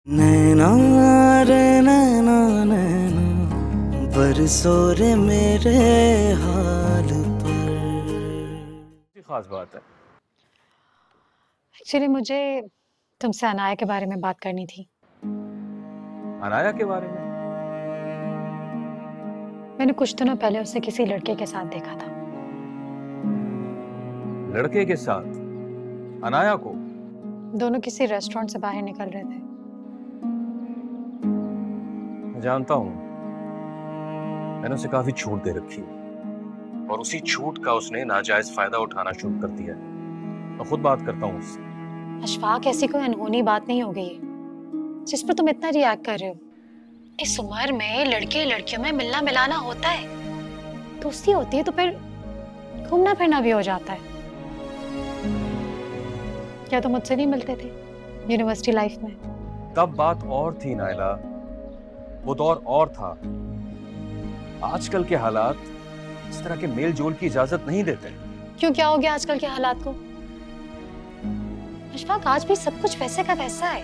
नैना रे नैना नैना बरसो रे मेरे हाल पर। खास बात है। एक्चुअली मुझे तुमसे अनाया के बारे में बात करनी थी। अनाया के बारे में? मैंने कुछ दिनों पहले उसे किसी लड़के के साथ देखा था। लड़के के साथ? अनाया को? दोनों किसी रेस्टोरेंट से बाहर निकल रहे थे। मैं जानता हूँ, मैंने उसे काफी छूट दे रखी है और उसी छूट का उसने नाजायज फायदा उठाना शुरू कर दिया है। मैं खुद बात करता हूँ उससे। अशफाक, ऐसी कोई अनहोनी बात नहीं हो गई है जिस पर तुम इतना रिएक्ट कर रहे हो। इस उम्र में लड़के लड़कियों में मिलना मिलाना होता है, दोस्ती होती है तो फिर घूमना फिरना भी हो जाता है। क्या तुम मुझसे नहीं मिलते थे यूनिवर्सिटी लाइफ में? तब बात और थी नायला, वो दौर और था। आजकल के हालात इस तरह के मेल जोल की इजाजत नहीं देते। क्यों, क्या हो गया आजकल के हालात को? अशफाक, आज भी सब कुछ वैसे का वैसा है,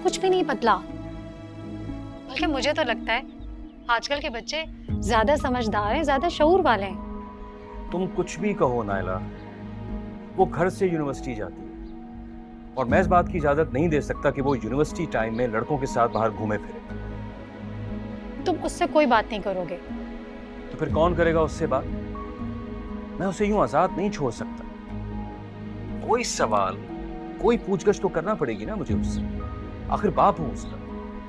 कुछ भी नहीं बदला। बल्कि मुझे तो लगता है आजकल के बच्चे ज्यादा समझदार हैं, ज्यादा शऊर वाले हैं। तुम कुछ भी कहो नायला, वो घर से यूनिवर्सिटी जाती है और मैं इस बात की इजाजत नहीं दे सकता कि वो यूनिवर्सिटी टाइम में लड़कों के साथ बाहर घूमे फिरे। तुम उससे कोई बात नहीं करोगे तो फिर कौन करेगा उससे बात? मैं उसे यूं आजाद नहीं छोड़ सकता। कोई सवाल, कोई पूछगछ तो करना पड़ेगी ना मुझे उससे, आखिर बाप हूं उसका।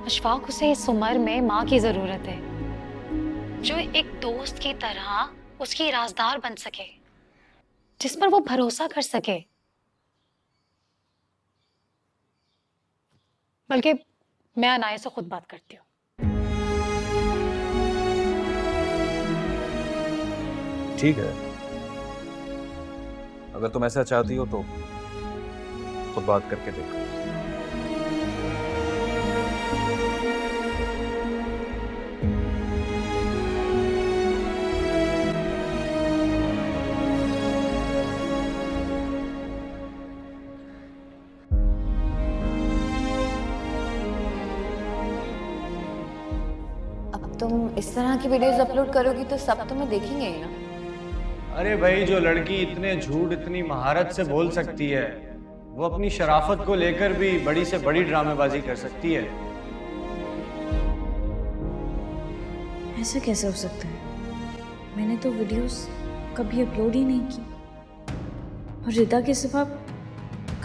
अशफाक, उसे इस उम्र में माँ की जरूरत है जो एक दोस्त की तरह उसकी राजदार बन सके, जिस पर वो भरोसा कर सके। बल्कि मैं अनाया से खुद बात करती हूँ। ठीक है, अगर तुम ऐसा चाहती हो तो खुद बात करके देखो। अब तुम इस तरह की वीडियोस अपलोड करोगी तो सब तुम्हें देखेंगे ही ना। अरे भाई, जो लड़की इतने झूठ इतनी महारत से बोल सकती है, वो अपनी शराफत को लेकर भी बड़ी से बड़ी ड्रामेबाजी कर सकती है। ऐसा कैसे हो सकता है? मैंने तो वीडियोस कभी अपलोड ही नहीं की और रिदा के सिवा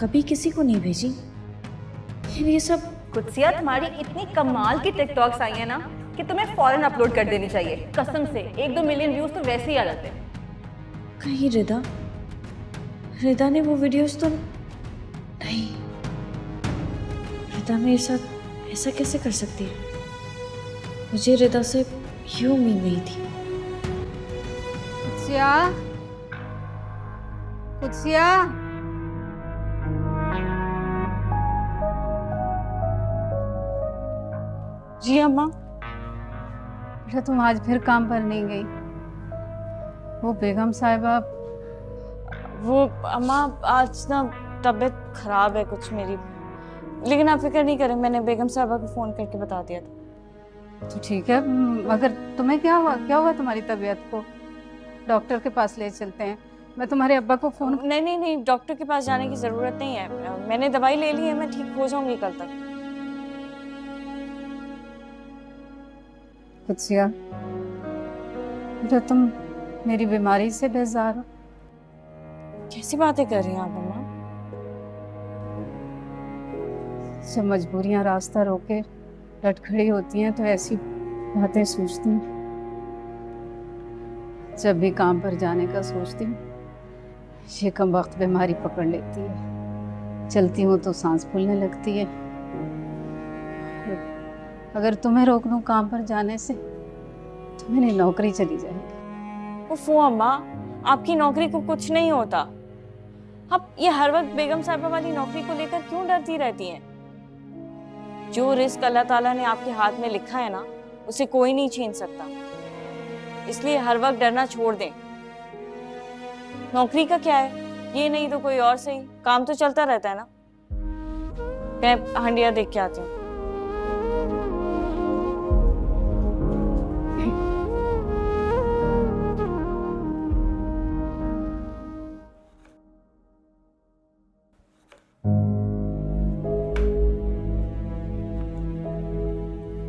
कभी किसी को नहीं भेजी। ये सब कुत्सिया, तुम्हारी इतनी कमाल की टिकटॉक्स आई है ना कि तुम्हें फौरन अपलोड कर देनी चाहिए। कसम से 1-2 मिलियन व्यूज तो वैसे ही आ जाते हैं। कहीं रिदा ने वो वीडियोस तो नहीं। रिदा मेरे साथ ऐसा कैसे कर सकती है? मुझे रिदा से ये उम्मीद नहीं थी। कुत्सिया, कुत्सिया, जी अम्मा। बेटा तुम आज फिर काम पर नहीं गई? वो बेगम साहिबा। वो अम्मा, आज ना तबीयत खराब है कुछ मेरी, लेकिन आप फिक्र नहीं करें, मैंने बेगम साहिबा को फोन करके बता दिया था। तो ठीक है, मगर तुम्हें क्या हुआ तुम्हारी तबीयत को? डॉक्टर के पास ले चलते हैं। मैं तुम्हारे अब्बा को फोन। नहीं, डॉक्टर के पास जाने की जरूरत नहीं है। मैंने दवाई ले ली है, मैं ठीक हो जाऊंगी कल तक। कुत्सिया, बेटा तुम मेरी बीमारी से बेजार हो? कैसी बातें कर रही हैं आप अम्मा? जब मजबूरियां रास्ता रोके लट खड़ी होती हैं तो ऐसी बातें सोचती हूँ। जब भी काम पर जाने का सोचती हूँ ये कम वक्त बीमारी पकड़ लेती है। चलती हूँ तो सांस फूलने लगती है। अगर तुम्हें रोक दूँ काम पर जाने से तो मेरी नौकरी चली जाएगी। उफ़ो अम्मा, आपकी नौकरी को कुछ नहीं होता। आप ये हर वक्त बेगम साहिबा वाली नौकरी को लेकर क्यों डरती रहती हैं? जो रिस्क अल्लाह ताला ने आपके हाथ में लिखा है ना, उसे कोई नहीं छीन सकता। इसलिए हर वक्त डरना छोड़ दें। नौकरी का क्या है, ये नहीं तो कोई और सही, काम तो चलता रहता है ना। मैं हंडिया देख के आती हूँ।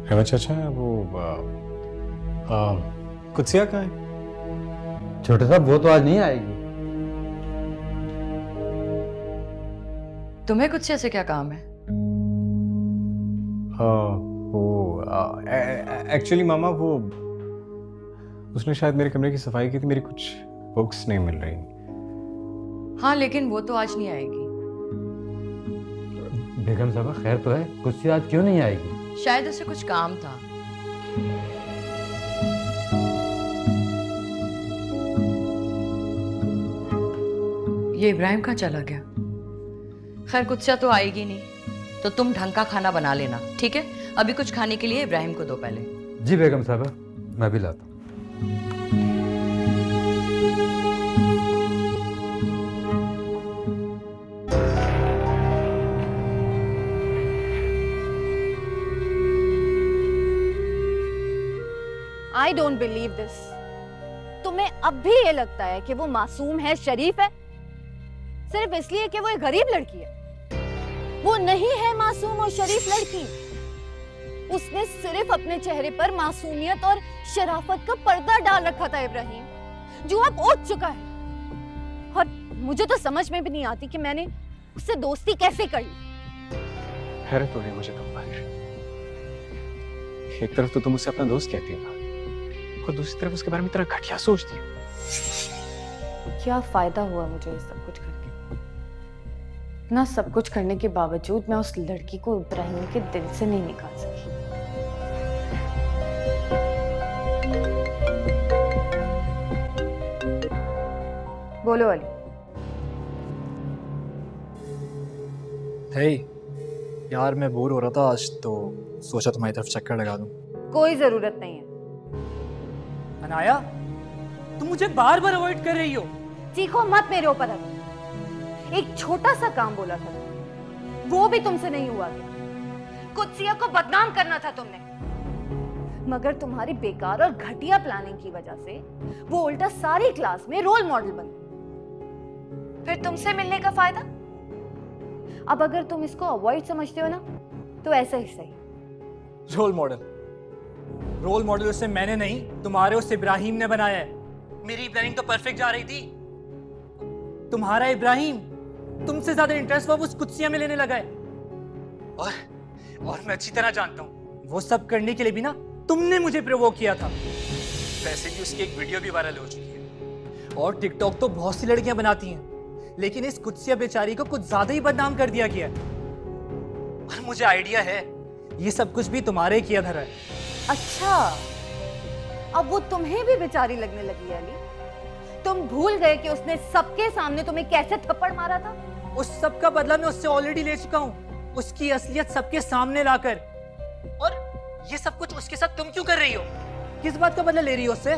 अहमद चाचा वो कुत्सिया कहाँ है? छोटे साहब वो तो आज नहीं आएगी। तुम्हें कुछ से क्या काम है? वो एक्चुअली मामा वो उसने शायद मेरे कमरे की सफाई की थी, मेरी कुछ बुक्स नहीं मिल रही। हाँ लेकिन वो तो आज नहीं आएगी। बेगम साहब खैर तो है, कुछ आज क्यों नहीं आएगी? शायद उसे कुछ काम था। ये इब्राहिम कहाँ चला गया? खैर कुछ तो आएगी नहीं, तो तुम ढंग का खाना बना लेना, ठीक है? अभी कुछ खाने के लिए इब्राहिम को दो पहले। जी बेगम साहब, मैं भी लाता हूँ। I don't believe this. तुम्हें अब भी ये लगता है कि वो मासूम है, शरीफ है, सिर्फ इसलिए कि वो एक गरीब लड़की है? वो नहीं है मासूम और शरीफ लड़की। उसने सिर्फ अपने चेहरे पर मासूमियत और शराफत का पर्दा डाल रखा था इब्राहिम, जो अब उठ चुका है। और मुझे तो समझ में भी नहीं आती कि मैंने उससे दोस्ती कैसे कर ली। हैरत हो रही है मुझे तुम पर। एक तरफ तो तुम उसे अपना दोस्त कहती हो और दूसरी तरफ उसके बारे में इतना घटिया सोचती हो। क्या फायदा हुआ मुझे ये सब कुछ करके? ना सब कुछ करने के बावजूद मैं उस लड़की को इब्राहिम के दिल से नहीं निकाल सकी। बोलो अली। हे यार, मैं बोर हो रहा था आज, तो सोचा तुम्हारी तरफ चक्कर लगा दूं। कोई जरूरत नहीं है। अनाया, तुम मुझे बार बार अवॉइड कर रही हो। चीखो मत मेरे ऊपर। एक छोटा सा काम बोला था, वो भी तुमसे नहीं हुआ क्या? कुत्सिया को बदनाम करना था तुमने, मगर तुम्हारी बेकार और घटिया प्लानिंग की वजह से वो उल्टा सारी क्लास में रोल मॉडल बन गई। फिर तुमसे मिलने का फायदा? अब अगर तुम इसको अवॉइड समझते हो ना, तो ऐसा ही सही। रोल मॉडल उसे मैंने नहीं, तुम्हारे उस इब्राहिम ने बनाया है। मेरी प्लानिंग तो परफेक्ट जा रही थी। तुम्हारा इब्राहिम तुमसे ज्यादा इंटरेस्ट वो उस कुत्सिया में लेने लगा है। और मैं अच्छी तरह जानता हूँ, वो सब करने के लिए भी ना तुमने मुझे प्रोवोक किया था। वैसे भी उसकी एक वीडियो भी वायरल हो चुकी है, और टिकटॉक तो बहुत सी लड़कियां बनाती हैं, लेकिन इस कुत्सिया बेचारी को कुछ ज्यादा ही बदनाम कर दिया गया है। और मुझे आइडिया है, ये सब कुछ भी तुम्हारे किया धरा है। अच्छा, अब वो तुम्हें भी बेचारी लगने लगी अली? तुम भूल गए कि उसने सबके सामने तुम्हें कैसे थप्पड़ मारा था? उस सब का बदला मैं उससे ऑलरेडी ले चुका हूँ, उसकी असलियत सबके सामने लाकर। और ये सब कुछ उसके साथ तुम क्यों कर रही हो? किस बात का बदला ले रही हो उससे?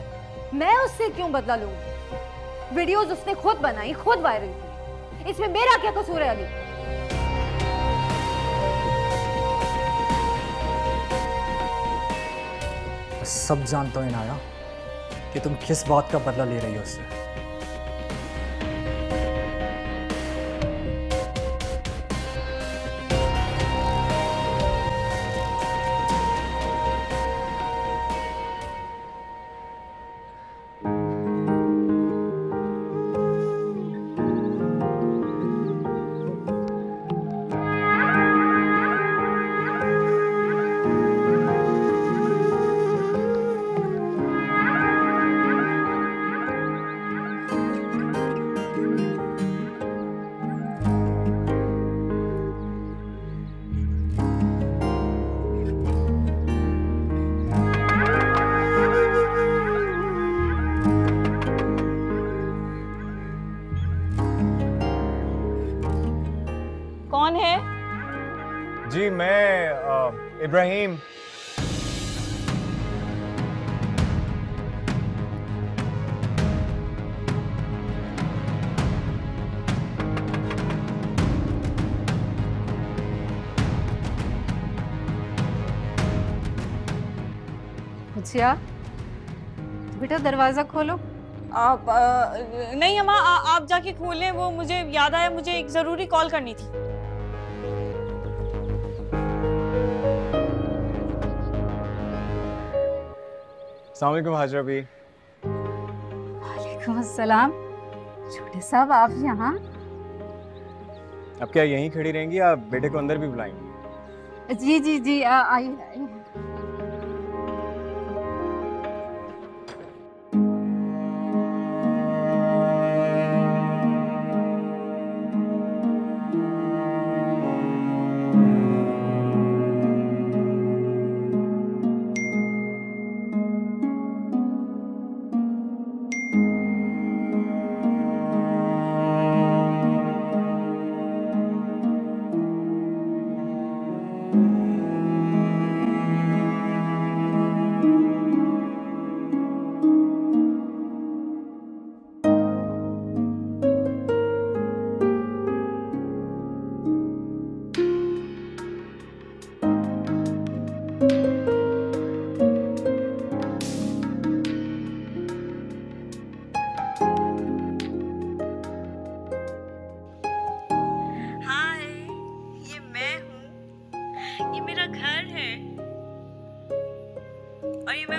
मैं उससे क्यों बदला लूंगी? वीडियोस उसने खुद बनाई, खुद वायरल की, इसमें मेरा क्या कसूर है अली? सब जानता हूँ इनाया कि तुम किस बात का बदला ले रही हो उससे। कौन है? जी मैं इब्राहिम। कुत्सिया, बेटा दरवाजा खोलो। आप नहीं अम्मा, आप जाके खोलें। वो मुझे याद आया, मुझे एक जरूरी कॉल करनी थी। अस्सलाम वालेकुम हाजरा भी। वालेकुम अस्सलाम। छोटे साहब आप यहाँ? अब क्या यहीं खड़ी रहेंगी या बेटे को अंदर भी बुलाएंगी? जी जी जी आइए।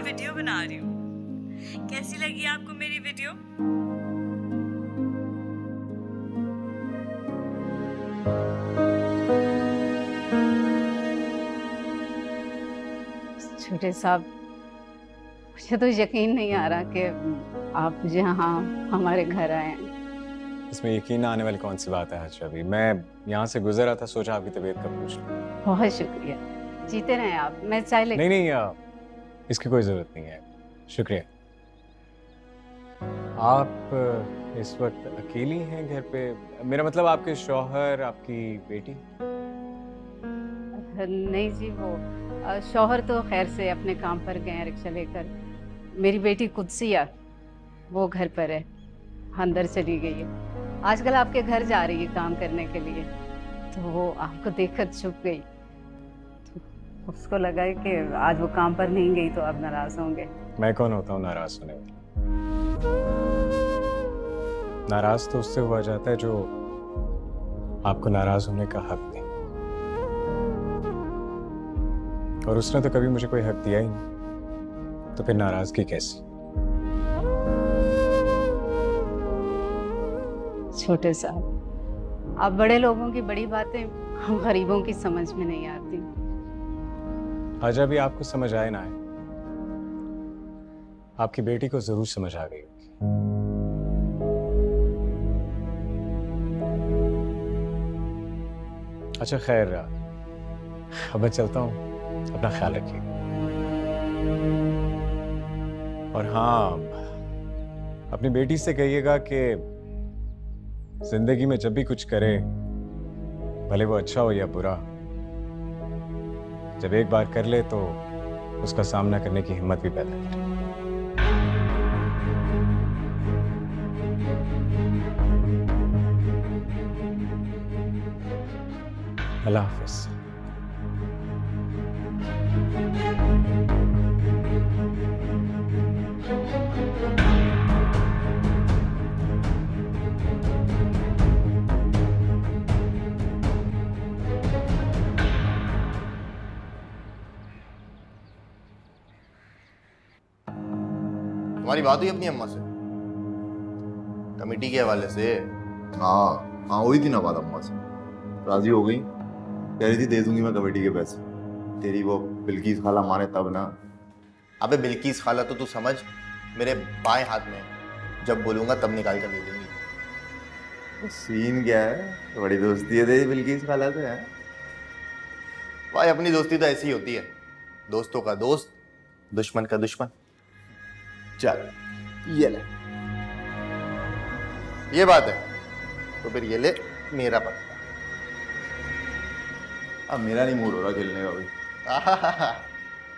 वीडियो बना रही हूँ। कैसी लगी आपको मेरी वीडियो? छोटे साहब, मुझे तो यकीन नहीं आ रहा कि आप यहाँ हमारे घर आए हैं। इसमें यकीन आने वाली कौन सी बात है हाजरा भी? मैं यहाँ से गुजर रहा था, सोचा आपकी तबीयत का पूछ लूं। बहुत शुक्रिया। जीते रहें आप। मैं चाय लेके नहीं, इसकी कोई जरूरत नहीं है, शुक्रिया। आप इस वक्त अकेली हैं घर पे? मेरा मतलब आपके शौहर, आपकी बेटी? नहीं जी, वो शौहर तो खैर से अपने काम पर गए हैं रिक्शा लेकर। मेरी बेटी कुदसिया वो घर पर है, अंदर चली गई है। आजकल आपके घर जा रही है काम करने के लिए, तो वो आपको देखकर छुप गई। तो उसको लगा कि आज वो काम पर नहीं गई तो आप नाराज होंगे। मैं कौन होता हूँ नाराज होने वाला? नाराज तो उससे हुआ जाता है जो आपको नाराज होने का हक दे, और उसने तो कभी मुझे कोई हक दिया ही नहीं, तो फिर नाराजगी कैसी? छोटे साहब, आप बड़े लोगों की बड़ी बातें हम गरीबों की समझ में नहीं आती। हाजरा भी आपको समझ आए ना आए, आपकी बेटी को जरूर समझ आ गई होगी। अच्छा खैर, अब मैं चलता हूँ, अपना ख्याल रखिए। और हाँ, अपनी बेटी से कहिएगा कि जिंदगी में जब भी कुछ करे, भले वो अच्छा हो या बुरा, जब एक बार कर ले तो उसका सामना करने की हिम्मत भी पैदा करे। अल्लाह हाफिज। तुम्हारी बात हुई अपनी अम्मा से कमेटी के हवाले से? हाँ हुई थी ना बात अम्मा से, राजी हो गई, कह रही थी दे दूंगी मैं कमेटी के पैसे। तेरी वो बिल्किस खाला माने तब ना। अबे बिल्किस खाला तो तू समझ मेरे बाएं हाथ में, जब बोलूंगा तब निकाल कर दे दूंगी। सीन क्या है? बड़ी दोस्ती है तेरी बिल्किस खाला से? है भाई, अपनी दोस्ती तो ऐसी होती है, दोस्तों का दोस्त, दुश्मन का दुश्मन। चल ये ले, ये बात है तो फिर ये ले मेरा पत्ता। अब मेरा नहीं मूड हो रहा खेलने का भाई।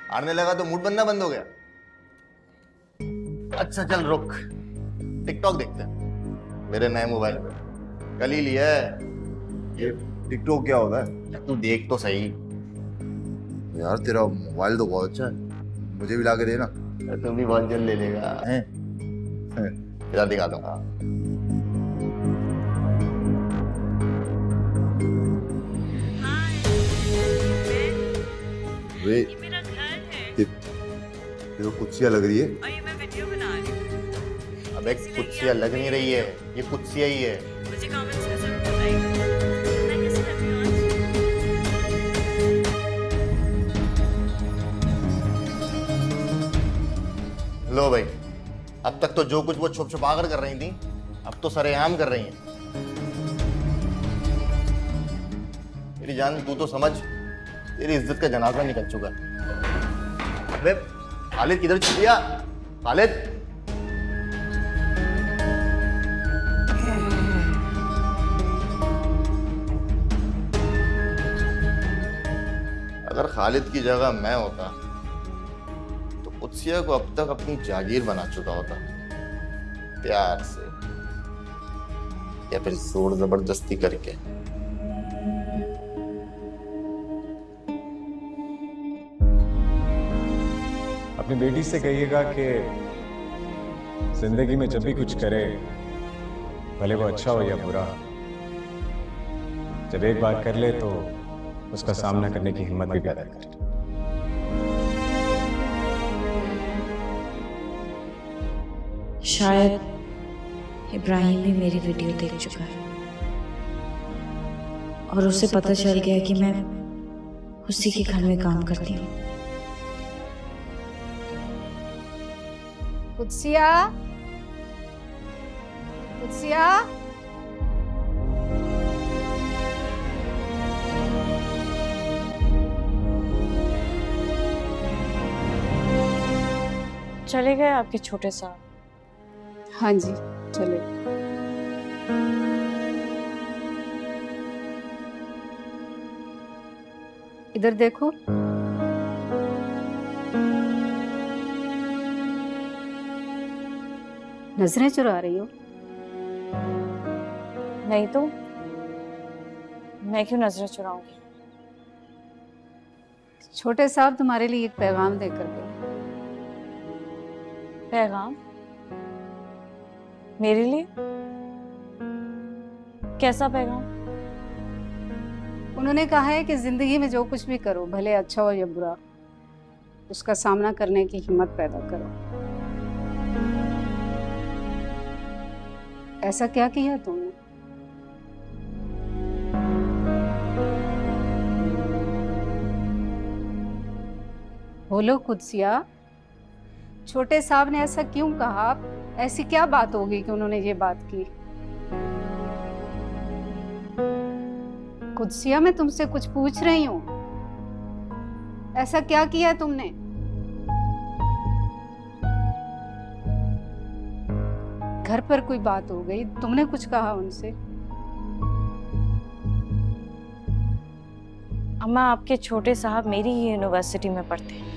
हारने लगा तो मूड बनना बंद हो गया? अच्छा चल रुक, टिकटॉक देखते हैं मेरे नए मोबाइल पे, कल ही लिया है। ये टिकटॉक क्या होता है? तू देख तो सही। यार तेरा मोबाइल तो बहुत अच्छा है, मुझे भी ला के देना। तू भी बहुत जल्द ले लेगा। तेरा दिखा दूंगा। वे ये तो कुत्सिया लग रही है। मैं वीडियो बना रही हूँ। अबे कुत्सिया लग नहीं रही है, ये कुत्सिया ही है। मुझे कमेंट्स में जरूर बताइएगा मैं कैसे लगी हूँ आज। लो भाई, अब तक तो जो कुछ वो छुप छुपा कर रही थी, अब तो सरेआम कर रही हैं। मेरी जान तू तो समझ, तेरी इज्जत का जनाजा निकल चुका है। अबे खालिद किधर चल गया? खालिद, अगर खालिद की जगह मैं होता तो कुत्सिया को अब तक अपनी जागीर बना चुका होता, प्यार से या फिर जोर जबरदस्ती करके। अपनी बेटी से कहिएगा कि जिंदगी में जब भी कुछ करे, भले वो अच्छा हो या बुरा, जब एक बार कर ले तो उसका सामना करने की हिम्मत भी पैदा करे। शायद इब्राहिम भी मेरी वीडियो देख चुका है और उसे पता चल गया कि मैं उसी के घर में काम करती हूँ। कुत्सिया, कुत्सिया, चले गए आपके छोटे साहब? हाँ जी चले। इधर देखो। नजरें चुरा रही हो? नहीं तो मैं क्यों नजरें चुराऊंगी? छोटे साहब तुम्हारे लिए एक पैगाम देकर गए। पैगाम? मेरे लिए? कैसा पैगाम? उन्होंने कहा है कि जिंदगी में जो कुछ भी करो, भले अच्छा हो या बुरा, उसका सामना करने की हिम्मत पैदा करो। ऐसा क्या किया तुमने? बोलो कुत्सिया, छोटे साहब ने ऐसा क्यों कहा? ऐसी क्या बात होगी कि उन्होंने ये बात की? कुत्सिया, मैं तुमसे कुछ पूछ रही हूँ। ऐसा क्या किया तुमने? घर पर कोई बात हो गई, तुमने कुछ कहा उनसे? अम्मा, आपके छोटे साहब मेरी ही यूनिवर्सिटी में पढ़ते हैं।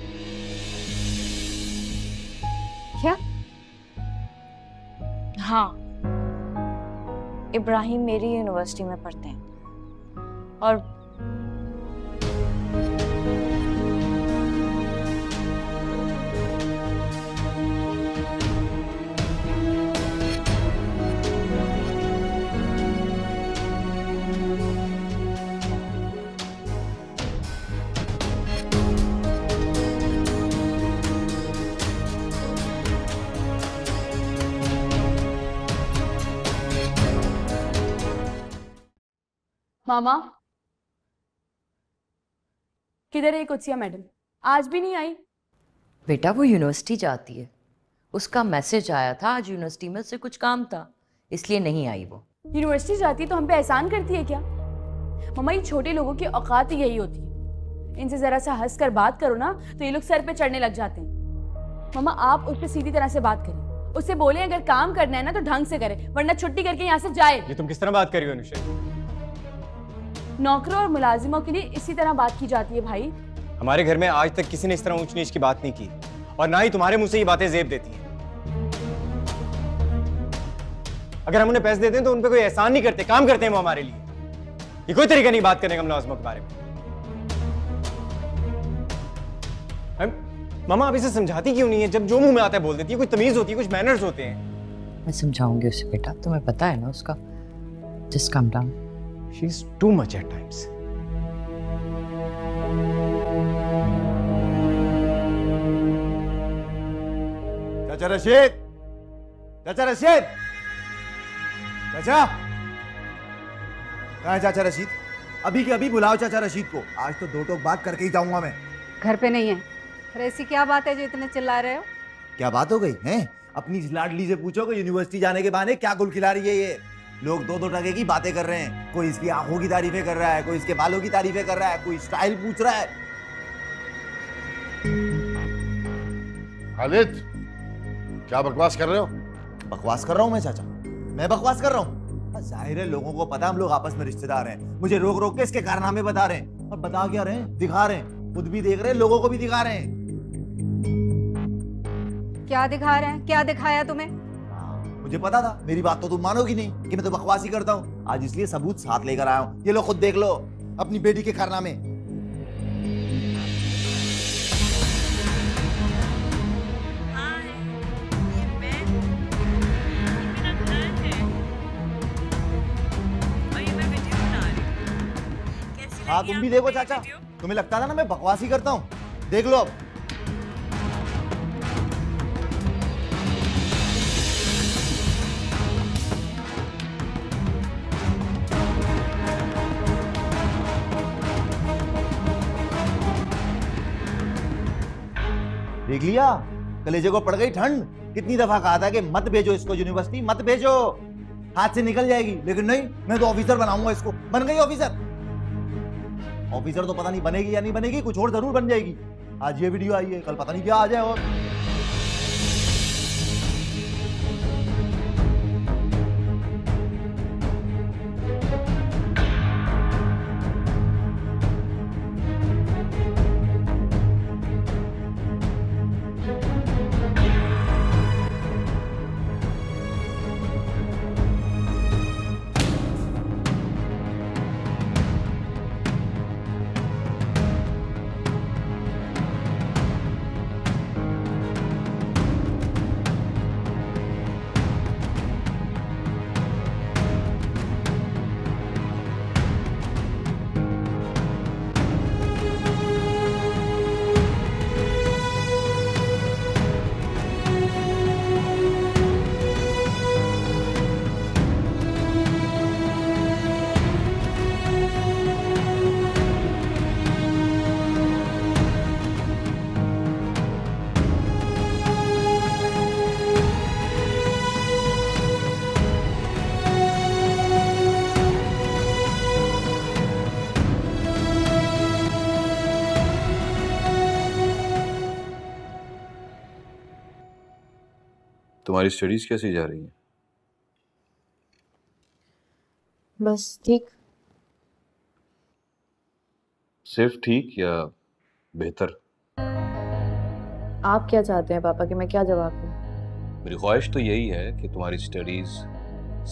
क्या? हाँ, इब्राहिम मेरी यूनिवर्सिटी में पढ़ते हैं और मामा, किधर है कुत्सिया मैडम? आज भी नहीं आई। बेटा वो यूनिवर्सिटी जाती है, उसका मैसेज आया था आज यूनिवर्सिटी में से कुछ काम था, इसलिए नहीं आई वो। यूनिवर्सिटी जाती है तो हम पे एहसान करती है क्या? मामा, ये छोटे लोगों की औकात ही यही होती है। इनसे जरा सा हंस कर बात करो ना तो ये लोग सर पे चढ़ने लग जाते हैं। मामा, आप उससे सीधी तरह से बात करें, उससे बोले अगर काम करना है ना तो ढंग से करे, वरना छुट्टी करके यहाँ से जाए। ये तुम किस तरह बात कर रही हो अनुषा? नौकरों और मुलाजिमों के लिए इसी तरह बात की जाती है भाई। हमारे घर में आज तक किसी ने इस तरह ऊंच नीच की बात नहीं की और ना ही तुम्हारे मुंह से ये बातें जेब देती हैं। अगर हम उन्हें पैसे देते हैं तो उन पे कोई एहसान नहीं करते, काम करते हैं वो हमारे लिए। ये कोई तरीका नहीं बात करने का मुलाजिमों के बारे में। मामा, आप इसे समझाती क्यों नहीं है? जब जो मुंह में आता है बोल देती है। कोई तमीज होती है, कुछ मैनर्स होते हैं। मैं समझाऊंगी उसे बेटा, तुम्हें पता है ना उसका। Just calm down. She's too much at times. चाचा रशीद, चाचा रशीद, चाचा कहाँ है चाचा रशीद? अभी के अभी बुलाओ चाचा रशीद को। आज तो दो टोक बात करके ही जाऊंगा मैं। घर पे नहीं है। फिर ऐसी क्या बात है जो इतने चिल्ला रहे हो? क्या बात हो गई है? अपनी लाडली से पूछो कि यूनिवर्सिटी जाने के बहाने क्या गुल खिला रही है ये। लोग दो दो टके की बातें कर रहे हैं। कोई इसकी आंखों की तारीफें कर रहा है, कोई इसके बालों की तारीफें कर रहा है, कोई स्टाइल पूछ रहा है। खालिद, क्या बकवास कर रहे हो? बकवास कर रहा हूँ मैं चाचा? मैं बकवास कर रहा हूँ? जाहिर है लोगों को पता हम लोग आपस में रिश्तेदार हैं। मुझे रोक रोक के इसके कारनामे बता रहे हैं। और बता क्या रहे हैं? दिखा रहे हैं। खुद भी देख रहे हैं, लोगों को भी दिखा रहे हैं। क्या दिखा रहे हैं? क्या दिखाया तुम्हें? मुझे पता था, मेरी बात तो तुम मानोगी नहीं कि मैं तो बकवास ही करता हूँ। आज इसलिए सबूत साथ लेकर आया हूँ। ये लो, खुद देख लो अपनी बेटी के कारनामे। हाँ तुम भी देखो चाचा, तुम्हें लगता था ना मैं बकवास ही करता हूँ। देख लो अब। देख लिया, कलेजे को पड़ गई ठंड। कितनी दफा कहा था कि मत भेजो इसको यूनिवर्सिटी, मत भेजो, हाथ से निकल जाएगी। लेकिन नहीं, मैं तो ऑफिसर बनाऊंगा इसको। बन गई ऑफिसर। ऑफिसर तो पता नहीं बनेगी या नहीं बनेगी, कुछ और जरूर बन जाएगी। आज ये वीडियो आई है, कल पता नहीं क्या आ जाए। और तुम्हारी स्टडीज कैसी जा रही हैं? बस ठीक। सिर्फ ठीक या बेहतर? आप क्या चाहते हैं पापा कि मैं क्या जवाब दूं? मेरी ख्वाहिश तो यही है कि तुम्हारी स्टडीज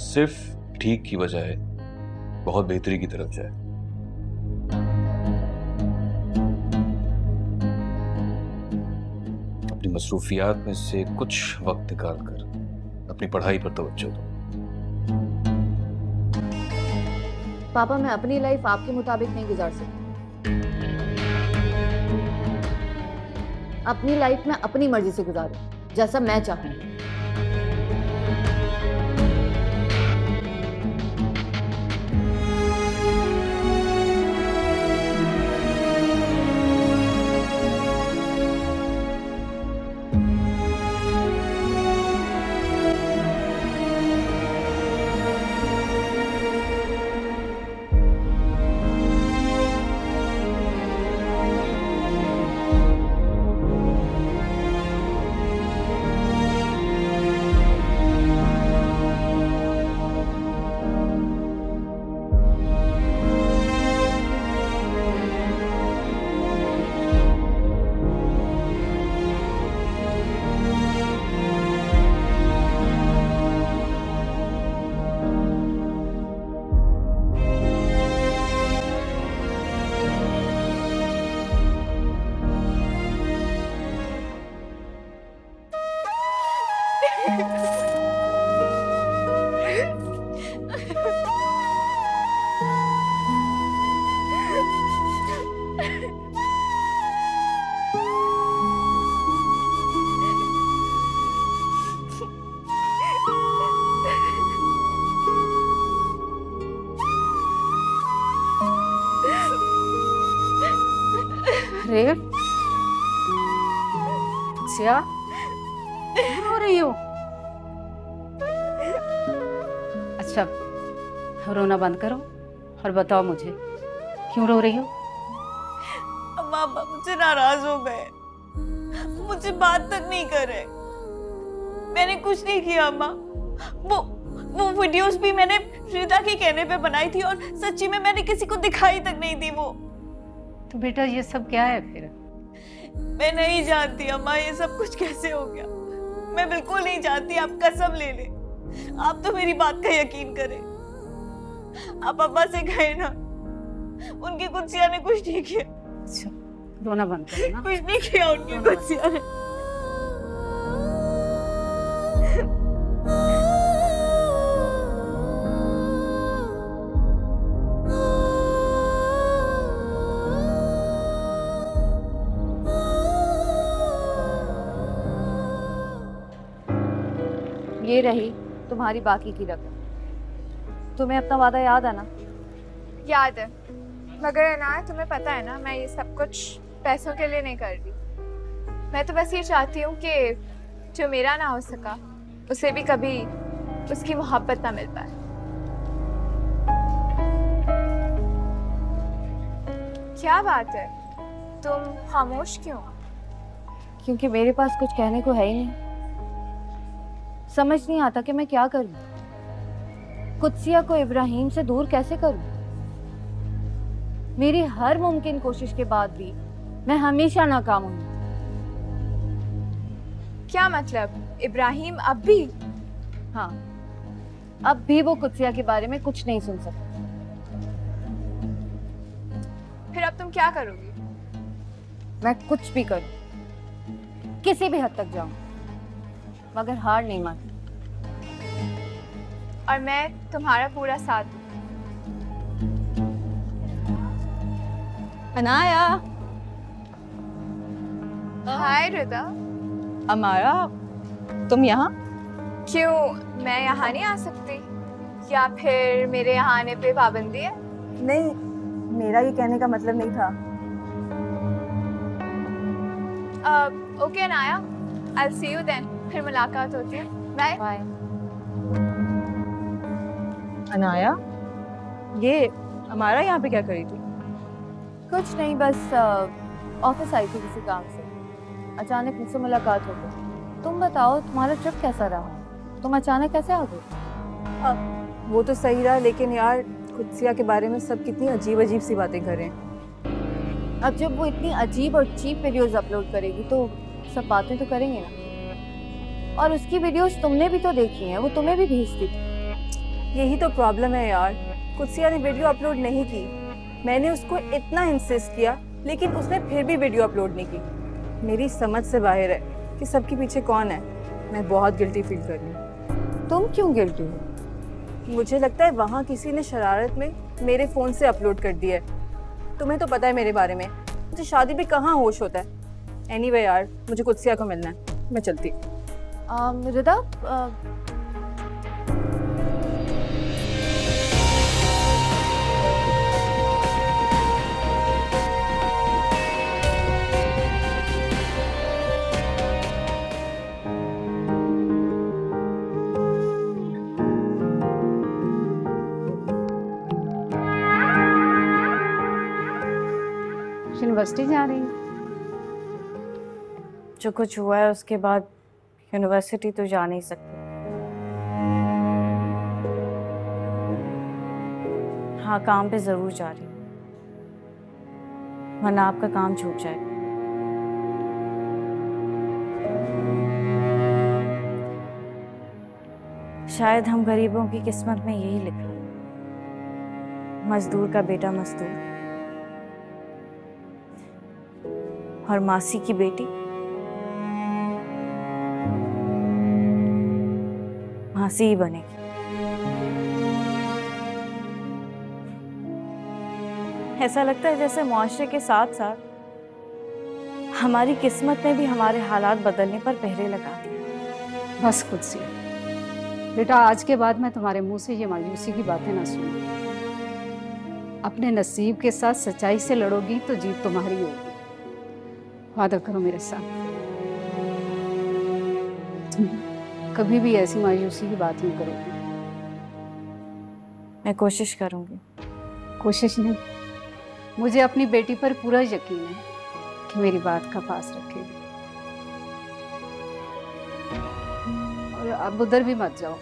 सिर्फ ठीक की बजाय बहुत बेहतरी की तरफ जाए। अपनी मसरूफियात में से कुछ वक्त निकाल कर अपनी पढ़ाई पर तवज्जो दो। पापा, मैं अपनी लाइफ आपके मुताबिक नहीं गुजार सकती। अपनी लाइफ में अपनी मर्जी से गुजारूं, जैसा मैं चाहूंगी। कुत्सिया, रो रही हो? अच्छा, रोना बंद करो और बताओ मुझे क्यों रो रही हो? अम्मा मुझसे नाराज हो गए, मुझसे बात तक नहीं कर रहे। मैंने कुछ नहीं किया अम्मा। वो वीडियोस भी मैंने श्वेता के कहने पे बनाई थी और सच्ची में मैंने किसी को दिखाई तक नहीं दी वो। तो बेटा ये सब क्या है फिर? मैं नहीं जानती अम्मा ये सब कुछ कैसे हो गया। मैं बिल्कुल नहीं जानती, आप कसम ले ले। आप तो मेरी बात का यकीन करें। आप अब्बा से कहे ना, उनकी कुत्सिया ने कुछ नहीं किया। अच्छा, रोना बंद करो ना। कुछ नहीं किया उनकी कुत्सिया ने। ये रही तुम्हारी बाकी की रकम। तुम्हें अपना वादा याद है ना? याद है, मगर अनाया तुम्हें पता है ना, मैं ये सब कुछ पैसों के लिए नहीं कर रही। मैं तो बस ये चाहती हूँ कि जो मेरा ना हो सका उसे भी कभी उसकी मोहब्बत ना मिल पाए। क्या बात है, तुम खामोश क्यों? क्योंकि मेरे पास कुछ कहने को है ही नहीं। समझ नहीं आता कि मैं क्या करूं। कुत्सिया को इब्राहिम से दूर कैसे करूं? मेरी हर मुमकिन कोशिश के बाद भी मैं हमेशा नाकाम हूं। क्या मतलब? इब्राहिम अब भी? हाँ, अब भी वो कुत्सिया के बारे में कुछ नहीं सुन सकता। फिर अब तुम क्या करोगी? मैं कुछ भी करूं, किसी भी हद तक जाऊं, मगर हार नहीं मानती। और मैं तुम्हारा पूरा साथ दूं। अनाया। हाय रिदा। अमारा, तुम यहाँ? क्यों, मैं यहाँ नहीं आ सकती? या फिर मेरे यहाँ आने पे पाबंदी है? नहीं, मेरा ये कहने का मतलब नहीं था। Okay Anaya, I see you then. फिर मुलाकात होती है। Bye bye. अनाया, ये हमारा यहाँ पे क्या करी थी? कुछ नहीं, बस ऑफिस आई थी किसी काम से। अचानक मुझसे मुलाकात हो गई। तुम बताओ, तुम्हारा ट्रिप कैसा रहा? तुम अचानक कैसे आ गए? वो तो सही रहा, लेकिन यार कुत्सिया के बारे में सब कितनी अजीब अजीब सी बातें कर रहे हैं। अब जब वो इतनी अजीब और चीप वीडियोस अपलोड करेगी तो सब बातें तो करेंगे ना। और उसकी वीडियोस तुमने भी तो देखी हैं, वो तुम्हें भी भेजती थी। यही तो प्रॉब्लम है यार, कुत्सिया ने वीडियो अपलोड नहीं की। मैंने उसको इतना इंसिस्ट किया, लेकिन उसने फिर भी वीडियो अपलोड नहीं की। मेरी समझ से बाहर है कि सबके पीछे कौन है। मैं बहुत गिल्टी फील कर रही हूँ। तुम क्यों गिल्टी हो? मुझे लगता है वहाँ किसी ने शरारत में मेरे फ़ोन से अपलोड कर दिया है। तुम्हें तो पता है मेरे बारे में, मुझे शादी पे कहाँ होश होता है। एनीवे यार, मुझे कुत्सिया को मिलना है, मैं चलती। रिदा, यूनिवर्सिटी जा रही है? जो कुछ हुआ है उसके बाद यूनिवर्सिटी तो जा नहीं सकती। हाँ, काम पे जरूर जा रही हूँ, वरना आपका काम छूट जाएगा। शायद हम गरीबों की किस्मत में यही लिखा है, मजदूर का बेटा मजदूर और मासी की बेटी मासी ही बनेगी। ऐसा लगता है जैसे मुआशरे के साथ साथ हमारी किस्मत ने भी हमारे हालात बदलने पर पहरे लगा दिए। बस खुद से बेटा, आज के बाद मैं तुम्हारे मुंह से ये मायूसी की बातें ना सुनूं। अपने नसीब के साथ सच्चाई से लड़ोगी तो जीत तुम्हारी होगी। वादा करो मेरे साथ। तुम कभी भी ऐसी मायूसी की बात नहीं करोगी। मैं कोशिश करूंगी। कोशिश नहीं, मुझे अपनी बेटी पर पूरा यकीन है कि मेरी बात का पास रखेगी। और अब उधर भी मत जाओ,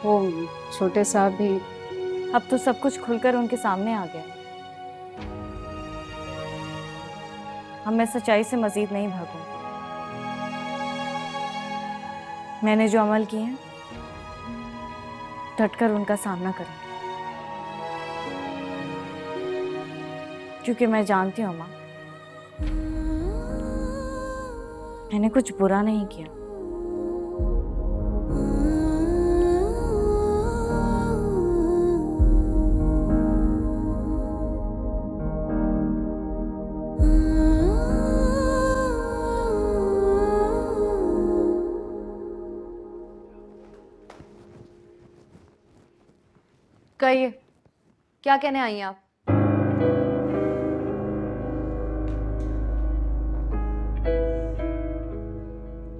वो छोटे साहब भी। अब तो सब कुछ खुलकर उनके सामने आ गया। अब मैं सच्चाई से मजीद नहीं भागूंगी। मैंने जो अमल किए हैं डटकर उनका सामना करूंगी, क्योंकि मैं जानती हूँ माँ, मैंने कुछ बुरा नहीं किया। कहिए, क्या कहने आई हैं आप?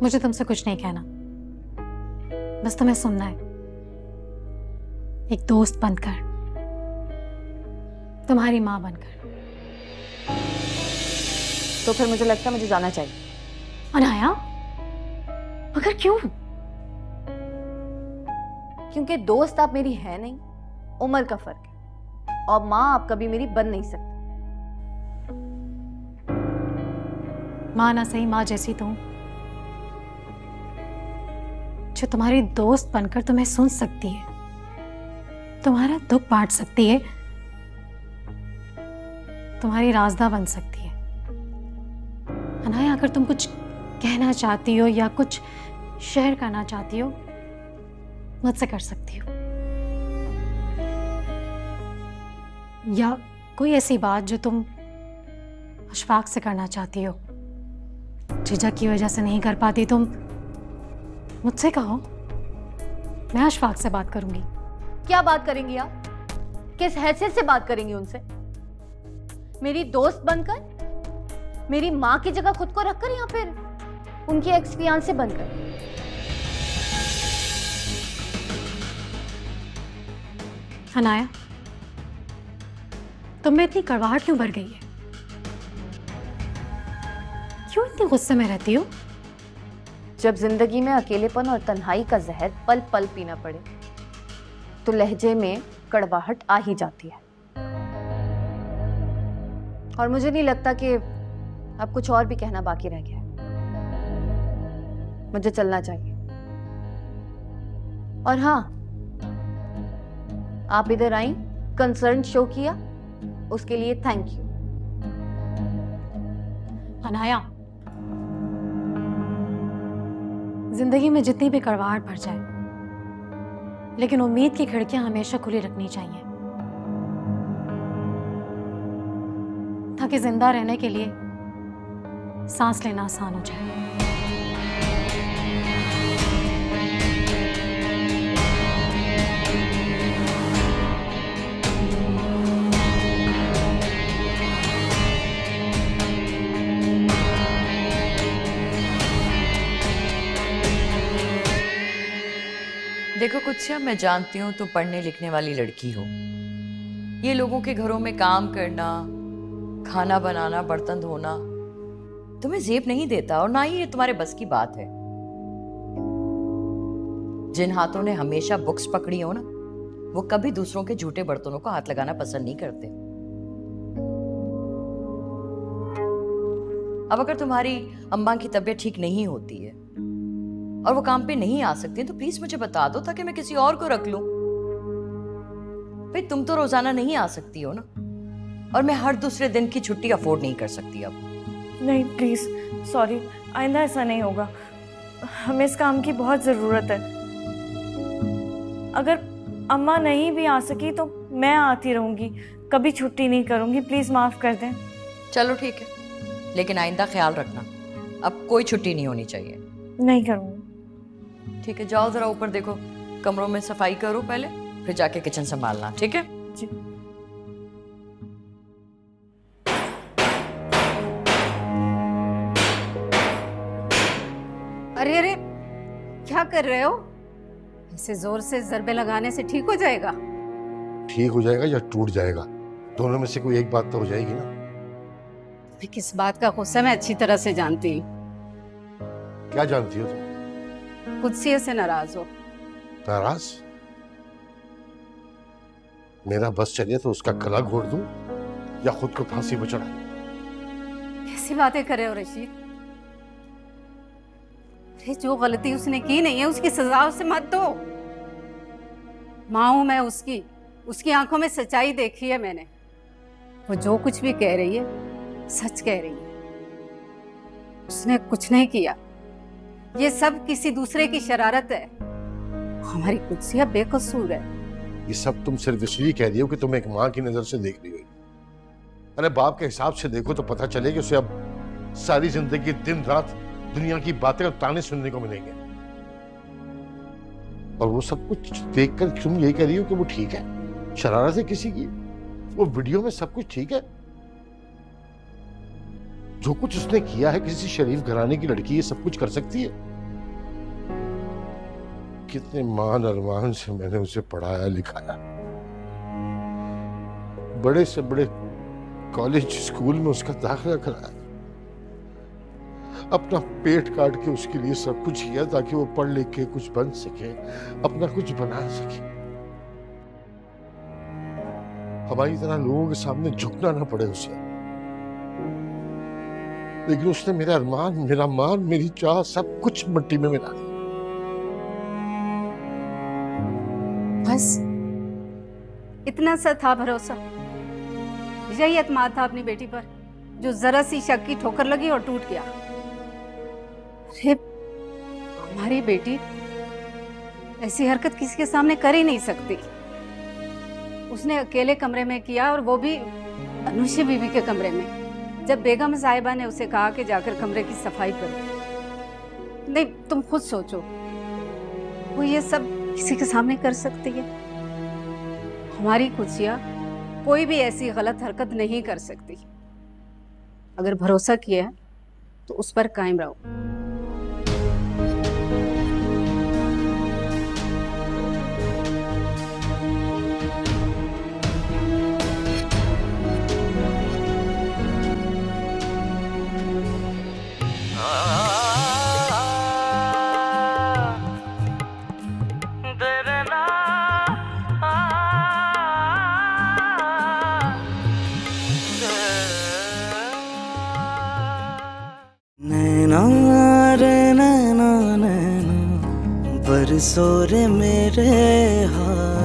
मुझे तुमसे कुछ नहीं कहना, बस तुम्हें सुनना है। एक दोस्त बनकर, तुम्हारी माँ बनकर। तो फिर मुझे लगता है मुझे जाना चाहिए। अनाया, मगर क्यों? क्योंकि दोस्त आप मेरी है नहीं, उम्र का फर्क है, और माँ आप कभी मेरी बन नहीं सकती। माँ ना सही, माँ जैसी तुम, जो तुम्हारी दोस्त बनकर तुम्हें सुन सकती है, तुम्हारा दुख बांट सकती है, तुम्हारी राजदा बन सकती है। अनाया, अगर तुम कुछ कहना चाहती हो या कुछ शेयर करना चाहती हो, मुझसे कर सकती हो। या कोई ऐसी बात जो तुम अशफाक से करना चाहती हो, झिझक की वजह से नहीं कर पाती, तुम मुझसे कहो, मैं अशफाक से बात करूंगी। क्या बात करेंगी आप? किस हैसियत से बात करेंगी उनसे? मेरी दोस्त बनकर, मेरी माँ की जगह खुद को रखकर, या फिर उनकी एक्स फियांसे बनकर? अनाया, तुम में इतनी कड़वाहट क्यों भर गई है? क्यों इतने गुस्से में रहती हो? जब जिंदगी में अकेलेपन और तन्हाई का जहर पल पल पीना पड़े तो लहजे में कड़वाहट आ ही जाती है। और मुझे नहीं लगता कि अब कुछ और भी कहना बाकी रह गया है। मुझे चलना चाहिए। और हाँ, आप इधर आई, कंसर्न शो किया, उसके लिए थैंक यू। अनाया, जिंदगी में जितनी भी कड़वाहट भर जाए, लेकिन उम्मीद की खिड़कियां हमेशा खुली रखनी चाहिए, ताकि जिंदा रहने के लिए सांस लेना आसान हो जाए। देखो कुत्सिया, मैं जानती हूँ तुम पढ़ने लिखने वाली लड़की हो। ये लोगों के घरों में काम करना, खाना बनाना, बर्तन धोना तुम्हें जेब नहीं देता, और ना ही ये तुम्हारे बस की बात है। जिन हाथों ने हमेशा बुक्स पकड़ी हो ना, वो कभी दूसरों के झूठे बर्तनों को हाथ लगाना पसंद नहीं करते। अब अगर तुम्हारी अम्मा की तबीयत ठीक नहीं होती है और वो काम पे नहीं आ सकती, तो प्लीज मुझे बता दो ताकि मैं किसी और को रख लूं। भाई तुम तो रोजाना नहीं आ सकती हो ना, और मैं हर दूसरे दिन की छुट्टी अफोर्ड नहीं कर सकती अब। नहीं प्लीज, सॉरी, आइंदा ऐसा नहीं होगा। हमें इस काम की बहुत जरूरत है। अगर अम्मा नहीं भी आ सकी तो मैं आती रहूंगी, कभी छुट्टी नहीं करूंगी। प्लीज माफ कर दें। चलो ठीक है, लेकिन आइंदा ख्याल रखना, अब कोई छुट्टी नहीं होनी चाहिए। नहीं करूंगी। ठीक है, जाओ जरा ऊपर देखो, कमरों में सफाई करो पहले, फिर जाके किचन संभालना, ठीक है? जी। अरे अरे, क्या कर रहे हो? ऐसे जोर से ज़रबे लगाने से ठीक हो जाएगा? ठीक हो जाएगा या टूट जाएगा, दोनों में से कोई एक बात तो हो जाएगी ना। किस बात का गुस्सा मैं अच्छी तरह से जानती हूँ। क्या जानती हो तुम? कुदसियत से नाराज हो। नाराज? मेरा बस चले तो उसका गला घोट दूं या खुद को फांसी पर चढ़ा? कैसी बातें कर रहे हो रशीद? अरे जो गलती उसने की नहीं है उसकी सजा उसे मत दो। माँ हूं मैं उसकी, उसकी आंखों में सच्चाई देखी है मैंने। वो जो कुछ भी कह रही है सच कह रही है। उसने कुछ नहीं किया, ये सब किसी दूसरे की शरारत है। हमारी कुदसिया बेकसूर है। ये सब तुम सिर्फ इसलिए कह रही हो कि तुम एक माँ की नजर से देख रही हो। अरे बाप के हिसाब से देखो तो पता चले कि उसे अब सारी जिंदगी दिन रात दुनिया की बातें और ताने सुनने को मिलेंगे। और वो सब कुछ देखकर तुम यही कह रही हो कि वो ठीक है, शरारत है किसी की। वो वीडियो में सब कुछ ठीक है। जो कुछ उसने किया है, किसी शरीफ घराने की लड़की ये सब कुछ कर सकती है। कितने मान अरमान से मैंने उसे पढ़ाया लिखाया, बड़े से बड़े कॉलेज स्कूल में उसका दाखिला कराया, अपना पेट काट के उसके लिए सब कुछ किया ताकि वो पढ़ लिख के कुछ बन सके, अपना कुछ बना सके। हमारी तरह लोगों के सामने झुकना ना पड़े उसे। लेकिन उसने मेरा अरमान, मेरा मान, मेरी चाह सब कुछ मिट्टी में मिला दिया। बस इतना सा था भरोसा, यही एतमाद था अपनी बेटी पर, जो जरा सी शक की ठोकर लगी और टूट गया। अरे हमारी बेटी ऐसी हरकत किसी के सामने कर ही नहीं सकती। उसने अकेले कमरे में किया, और वो भी अनुषा बीबी के कमरे में, जब बेगम साहिबा ने उसे कहा कि जाकर कमरे की सफाई करो। नहीं, तुम खुद सोचो, वो ये सब किसी के सामने कर सकती है? हमारी कुदसिया कोई भी ऐसी गलत हरकत नहीं कर सकती। अगर भरोसा किया है तो उस पर कायम रहो। नैना रे नैना नैना बरसो रे मेरे हाथ।